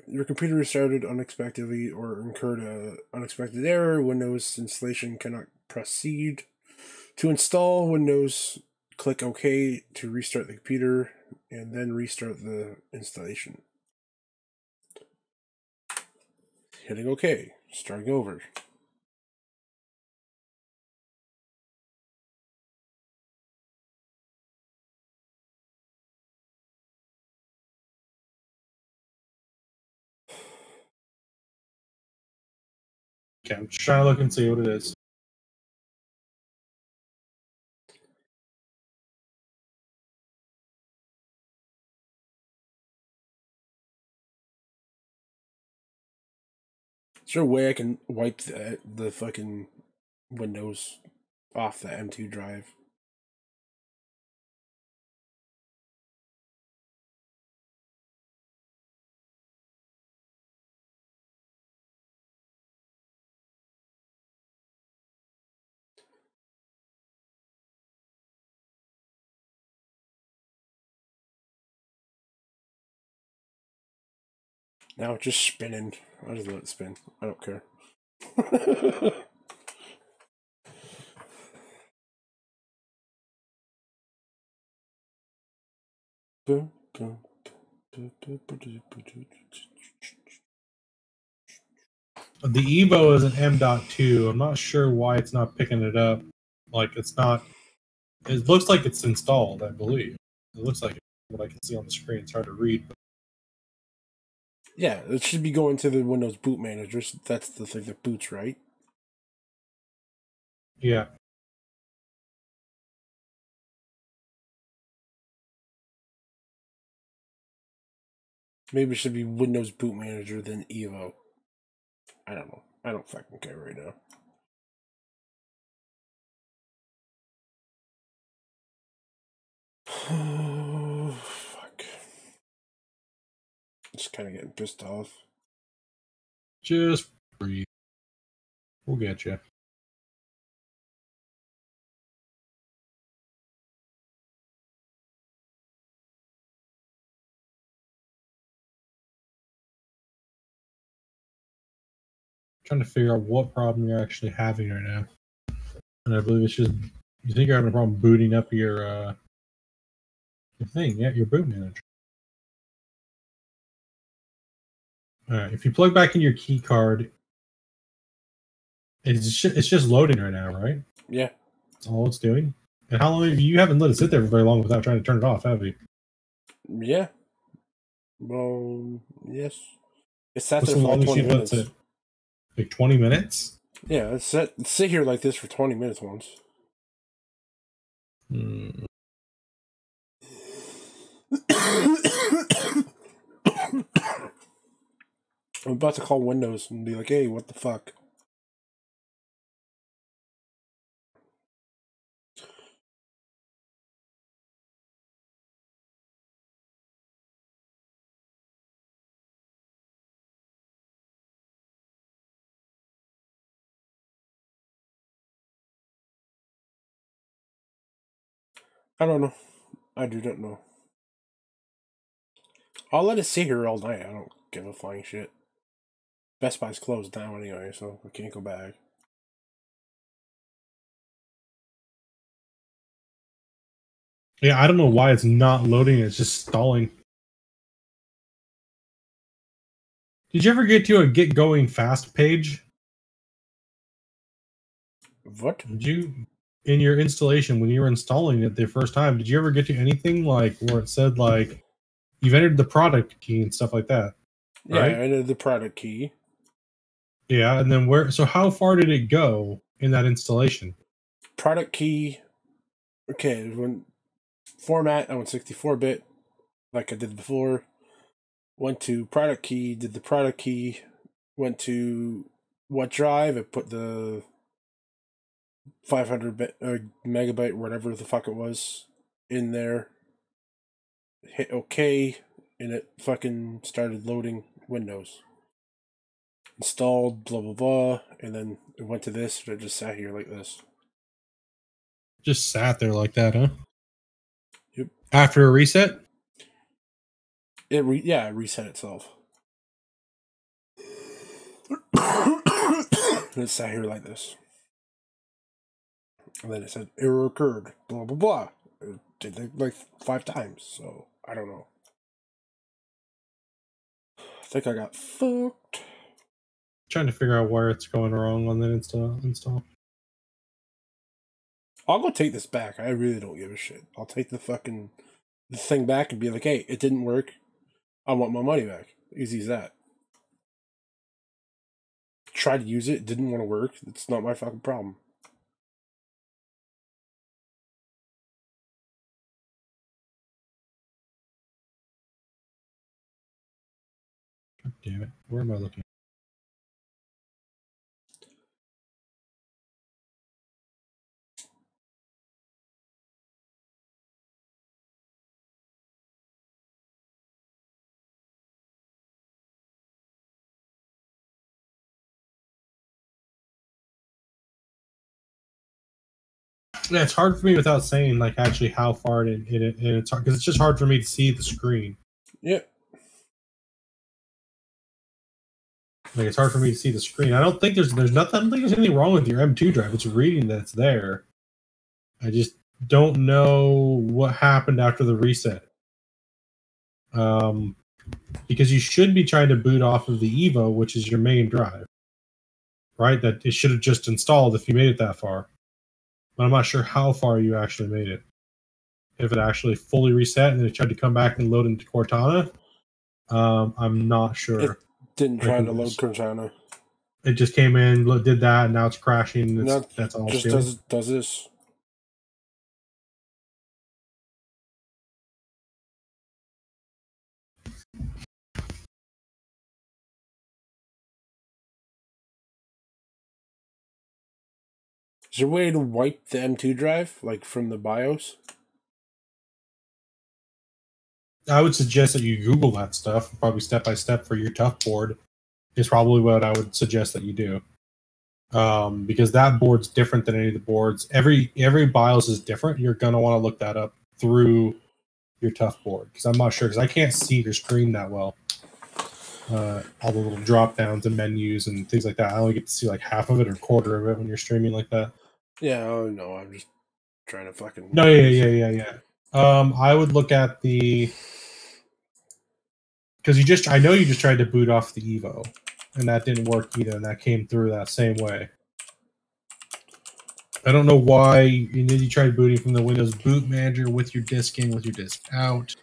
Your computer restarted unexpectedly or incurred an unexpected error. Windows installation cannot proceed. To install Windows, click OK to restart the computer and then restart the installation. Hitting OK. Starting over. Okay, I'm just trying to look and see what it is. Is there a way I can wipe the fucking Windows off the M2 drive? Now it's just spinning. I'll just let it spin. I don't care. The Evo is an M.2. I'm not sure why it's not picking it up. Like it's not. It looks like it's installed. I believe it looks like what I can see on the screen. It's hard to read. But... Yeah, it should be going to the Windows Boot Manager. So that's the thing that boots, right? Yeah. Maybe it should be Windows Boot Manager then Evo. I don't know. I don't fucking care right now. Oh, fuck. Just kind of getting pissed off. Just breathe. We'll get you. Trying to figure out what problem you're actually having right now. And I believe it's just you think you're having a problem booting up your thing, yeah, your boot manager. All right. If you plug back in your key card, it's just loading right now, right? Yeah. That's all it's doing. And how long you haven't let it sit there for very long without trying to turn it off, have you? Yeah. Well, yes. It sat What's there the for like longest 20 you've let it minutes. sit? Like 20 minutes? Yeah, it sit here like this for 20 minutes once. Hmm. I'm about to call Windows and be like, hey, what the fuck? I don't know. I do not know. I'll let it sit here all night. I don't give a flying shit. Best Buy's closed now anyway, so I can't go back. Yeah, I don't know why it's not loading. It's just stalling. Did you ever get to a get going fast page? What? Did you, in your installation, when you were installing it the first time, did you ever get to anything like where it said like you've entered the product key and stuff like that? Yeah, Right? I entered the product key. Yeah, and then where? So how far did it go in that installation? Product key. Okay, when format, I went 64-bit, like I did before. Went to product key, did the product key. Went to what drive? I put the 500 megabyte, whatever the fuck it was, in there. Hit OK, and it fucking started loading Windows. Installed, blah blah blah, and then it went to this, and it just sat here like this. Just sat there like that, huh? Yep. After a reset? It reset itself. And it sat here like this. And then it said error occurred, blah blah blah. It did it like 5 times, so I don't know. I think I got fucked. Trying to figure out where it's going wrong on that install. I'll go take this back. I really don't give a shit. I'll take the thing back and be like, hey, it didn't work. I want my money back. Easy as that. Tried to use it, didn't want to work. It's not my fucking problem. God damn it. Where am I looking? Yeah, it's hard for me without saying like actually how far it it's hard because it's just hard for me to see the screen. Yeah. Like it's hard for me to see the screen. I don't think there's nothing. I don't think there's anything wrong with your M2 drive. It's reading that it's there. I just don't know what happened after the reset. Because you should be trying to boot off of the Evo, which is your main drive, right? That it should have just installed if you made it that far. But I'm not sure how far you actually made it. If it actually fully reset and then it tried to come back and load into Cortana, I'm not sure. It didn't try to load Cortana. It just came in, did that, and now it's crashing. That's all. Just does this. Is there a way to wipe the M2 drive, like from the BIOS? I would suggest that you Google that stuff, probably step by step for your tough board. Is probably what I would suggest that you do. Because that board's different than any of the boards. Every BIOS is different. You're gonna want to look that up through your tough board because I'm not sure because I can't see your screen that well. All the little drop downs and menus and things like that. I only get to see like half of it or quarter of it when you're streaming like that. Yeah, oh no, I'm just trying to fucking. No, yeah. I would look at the because I know you just tried to boot off the Evo, and that didn't work either, and that came through that same way. I don't know why you tried booting from the Windows Boot Manager with your disk in, with your disk out.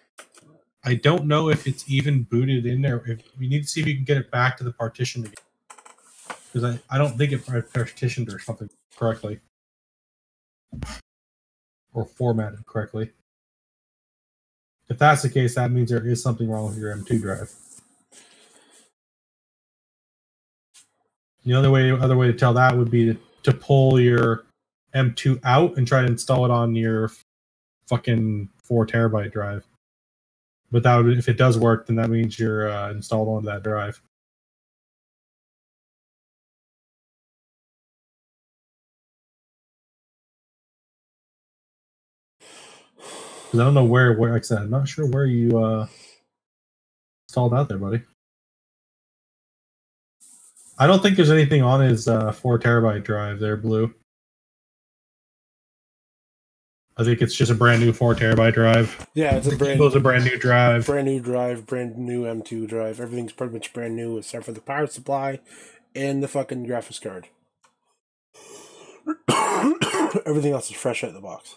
I don't know if it's even booted in there. If you need to see if you can get it back to the partition again, because I don't think it partitioned or something correctly or formatted correctly. If that's the case, that means there is something wrong with your M2 drive. The other way to tell that would be to pull your M2 out and try to install it on your fucking 4 terabyte drive. But if it does work, then that means you're installed onto that drive. Because I don't know where, like I said, I'm not sure where you installed out there, buddy. I don't think there's anything on his 4 terabyte drive there, Blue. I think it's just a brand new 4 terabyte drive. Yeah, it's a brand new drive. Brand new drive, brand new M2 drive. Everything's pretty much brand new except for the power supply and the fucking graphics card. Everything else is fresh out of the box.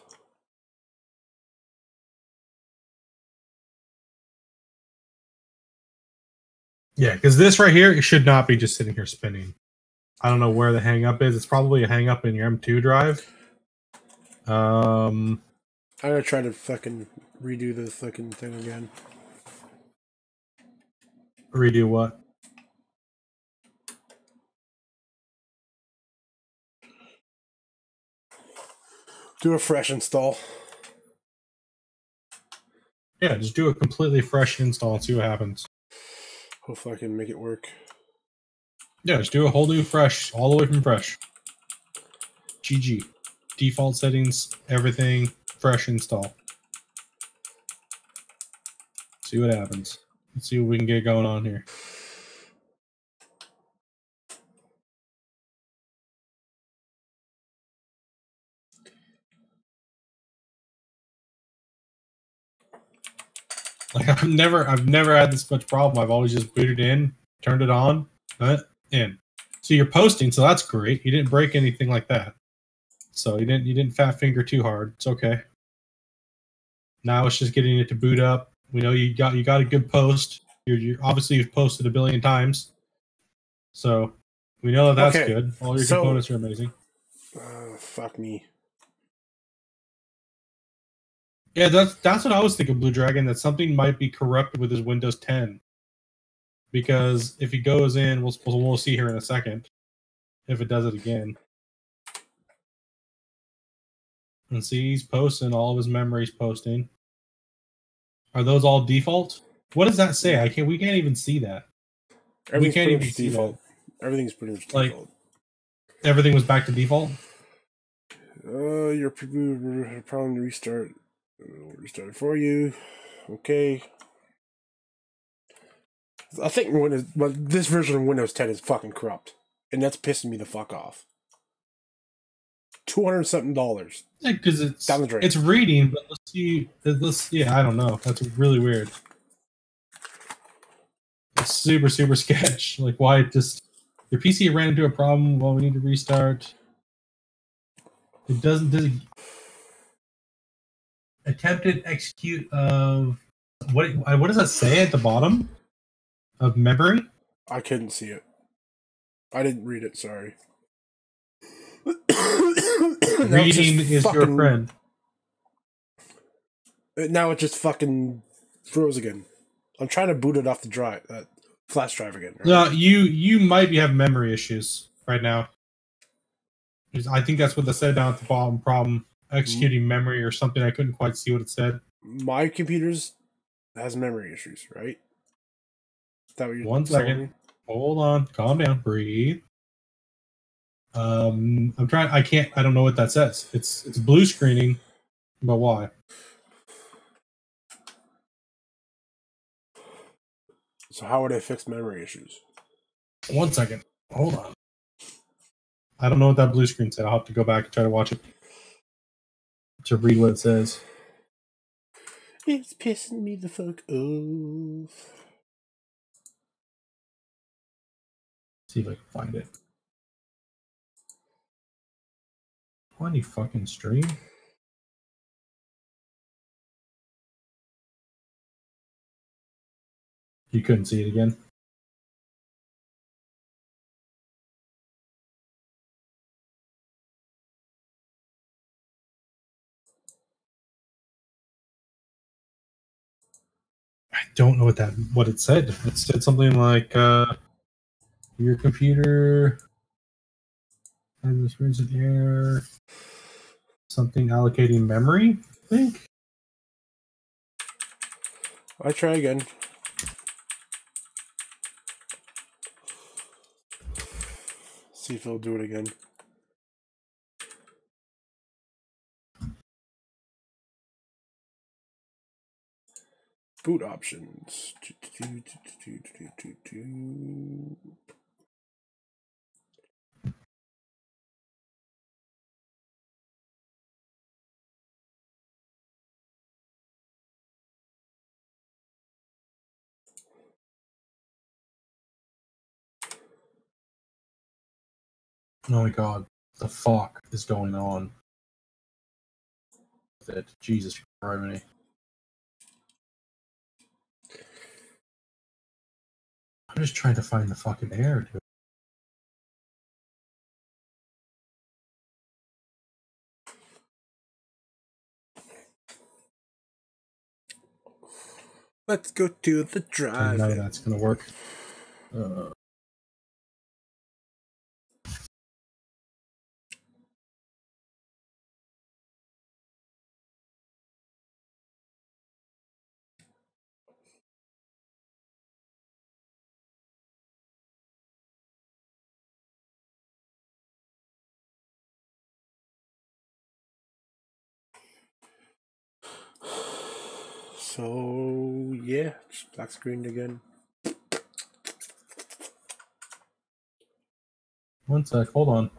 Yeah, because this right here, it should not be just sitting here spinning. I don't know where the hang up is. It's probably a hang up in your M2 drive. I'm gonna try to fucking redo the fucking thing again. Redo what? Do a fresh install. Yeah, just do a completely fresh install and see what happens. Hopefully I can make it work. Yeah, just do a whole new fresh, all the way from fresh. GG. Default settings, everything, fresh install. See what happens. Let's see what we can get going on here. Like I've never had this much problem. I've always just booted in, turned it on, in. So you're posting, so that's great. You didn't break anything like that. So you didn't fat finger too hard. It's okay. Now it's just getting it to boot up. We know you got a good post. You're obviously you've posted a billion times. So we know that's good. All your components are amazing. Fuck me. Yeah, that's what I was thinking, Blue Dragon, that something might be corrupted with his Windows 10. Because if he goes in, we'll see here in a second if it does it again. And see, he's posting, all of his memories posting. Are those all default? What does that say? We can't even see that. We can't even see default. Everything's pretty much default. Like, everything was back to default? Your computer had a problem to restart. Restart it for you. Okay. I think this version of Windows 10 is fucking corrupt. And that's pissing me the fuck off. $200-something. Yeah, because it's down the drain. It's reading, but let's see. Yeah, I don't know. That's really weird. It's super, super sketch. Like, why just your PC ran into a problem? Well, we need to restart. It doesn't. Attempted execute of what does that say at the bottom of memory? I couldn't see it. I didn't read it. Sorry. Reading is your friend. Now it just fucking froze again. I'm trying to boot it off the drive, flash drive again. Right? No, you might be having memory issues right now. I think that's what they said down at the bottom. Problem executing memory or something. I couldn't quite see what it said. My computer's has memory issues, right? Is that what you're 1 second. Hold on. Calm down. Breathe. I'm trying. I don't know what that says. It's blue screening, but why? So how would I fix memory issues? 1 second. Hold on. I don't know what that blue screen said. I'll have to go back and try to watch it to read what it says. It's pissing me the fuck off. See if I can find it. On you fucking stream? You couldn't see it again? I don't know what it said. It said something like your computer has this in error. Something allocating memory, I think. I try again. See if he'll do it again. Boot options. Oh my god, the fuck is going on with it? Jesus Christ. I'm just trying to find the fucking error, dude. Let's go to the drive. None of that's gonna work. So yeah, just black screened again. One sec, hold on.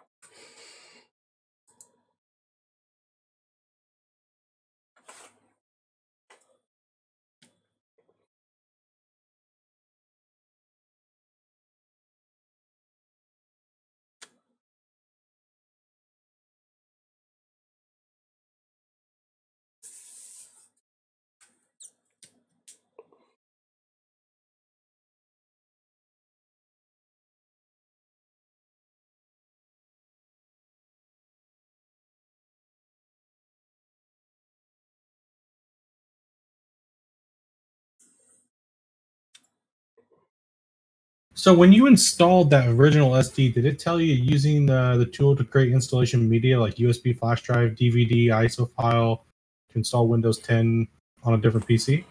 So when you installed that original SD, did it tell you using the tool to create installation media like USB flash drive, DVD, ISO file to install Windows 10 on a different PC? Do you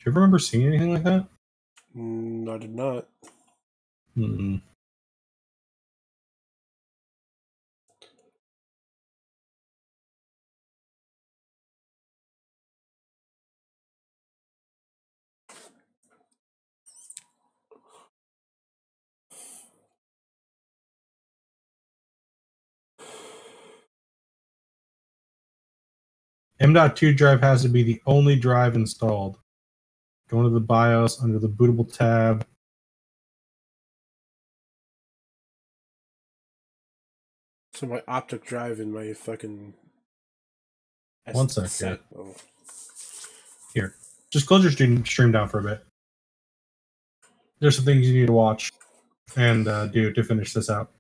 ever remember seeing anything like that? I did not. Mm-mm. M.2 drive has to be the only drive installed. Go into the BIOS under the bootable tab. So my optic drive in my fucking. One sec, yeah. Oh. Here. Just close your stream down for a bit. There's some things you need to watch and do to finish this out.